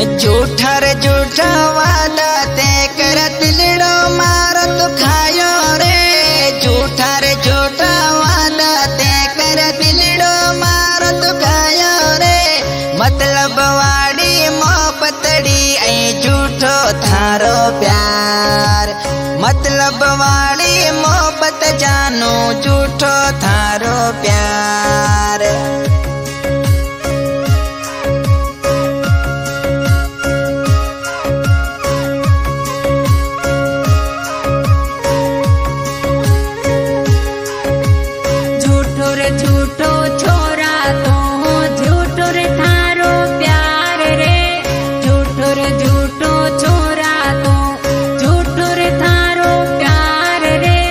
झूठा रे झूठा वादा ते कर दिलड़ो मारो तो खायो रे। झूठा रे झूठा वादा ते कर दिलड़ो मारो तो खायो रे। मतलब वाड़ी मोहब्बतड़ी ऐ झूठो थारो प्यार। मतलब वाड़ी मोहब्बत जानो झूठो थारो प्यार। झूठो छोरा तो झूठो रे थारो प्यार रे। झूठो रे झूठो छोरा तो झूठो रे थारो प्यार रे।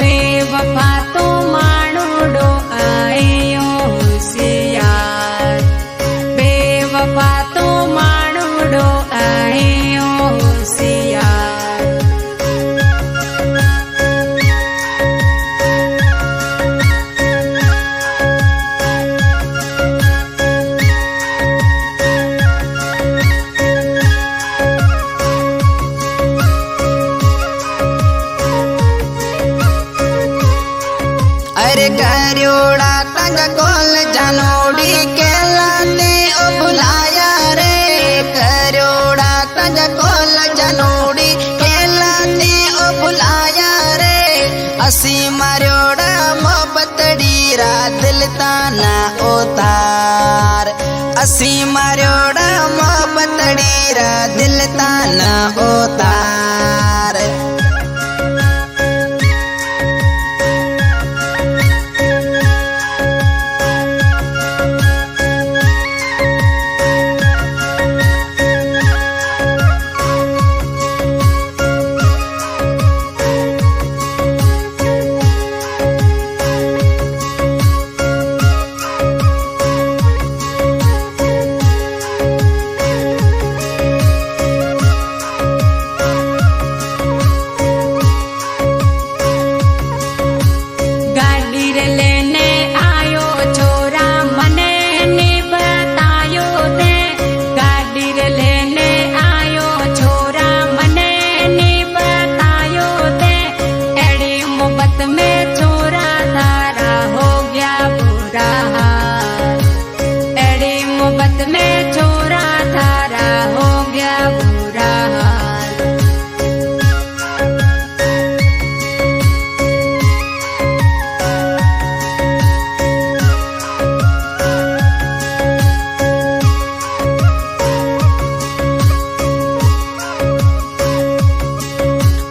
बेवफा तो माणूडो आयो होशियार। बेवफा तो माणूडो आयो होशियार। अरे करोड़ा तंग कोल जानोड़ी के लाने ओ बुलाया रे। करोड़ा तंग कोल जानोड़ी के लाने ओ बुलाया रे। असी मारोड़ा मोहब्बतड़ी रा दिल ताना उतार। असी मारोड़ा मोहब्बतड़ी रा दिल ताना उतार।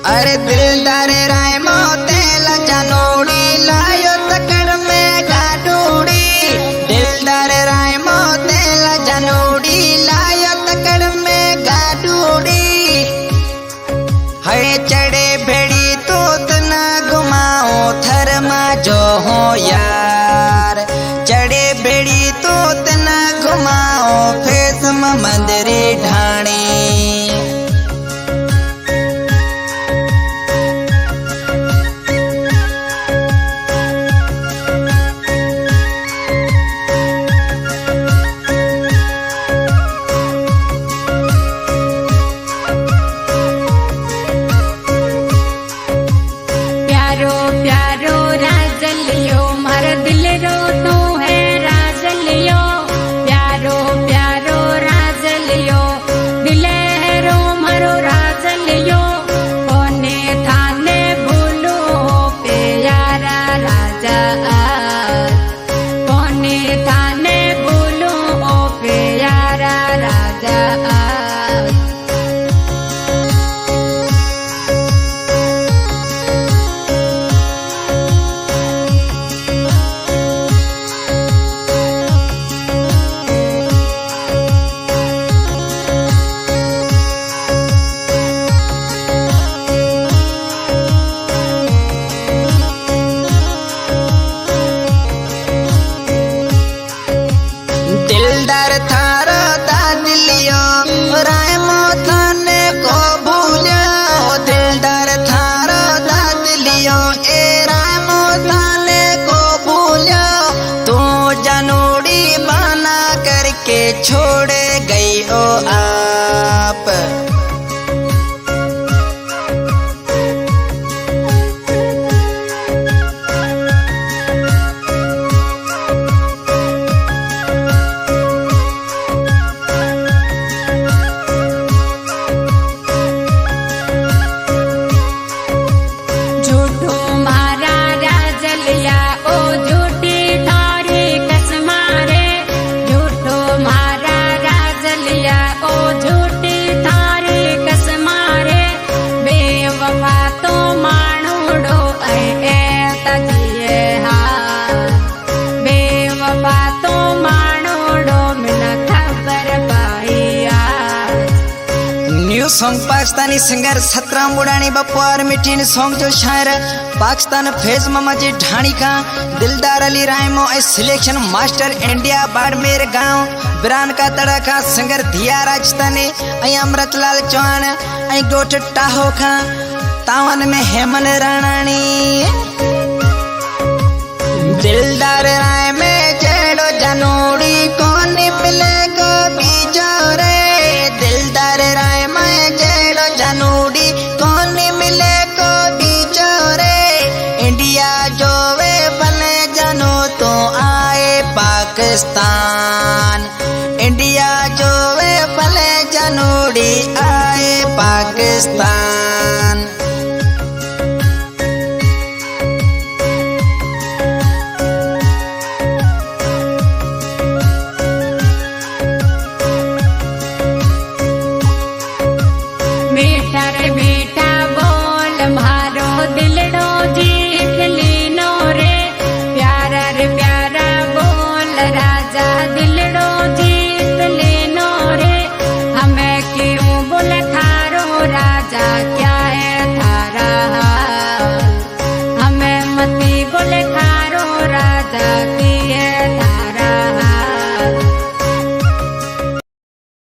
अरे दिलदार राय मोते जानोड़ी लायो तकड़ में गाडूड़ी। दिलदार राय मोते जानोड़ी लायो तकड़ में गाडूड़ी। हरे चढ़े भेड़ी तो तना घुमाओ थरमा जो हो यार। चढ़े भेड़ी तो तना घुमाओ फेस मंदिरे ढाणी। छोड़ गई ओ आ। Song Pakistani singer Satram Budhani Bappu army song जो शायर पाकिस्तान फैज मामा जी ढाणी का Dildar Ali Raimo selection master India Barmer गांव बिरान का तड़का सिंगर धिया राजस्थानी अमृतलाल चौहान गोठ टाहो खा तावन में हेमन राणानी दिलदार राय में जेड़ो जनोड़ी कौन मिले को बीजो रे दिलदार राय में जेड़ो जनोड़ी कौन मिले को बीजो रे इंडिया जो वे बने जनो तो आए पाकिस्तान इंडिया जो वे बने जनोड़ी आए पाकिस्तान। बेटा बोल मारो दिलड़ो जीत लीनो रे प्यारा रे प्यारा बोल राजा दिलड़ो जीत लेनो रे हमें क्यों बोल थारो राजा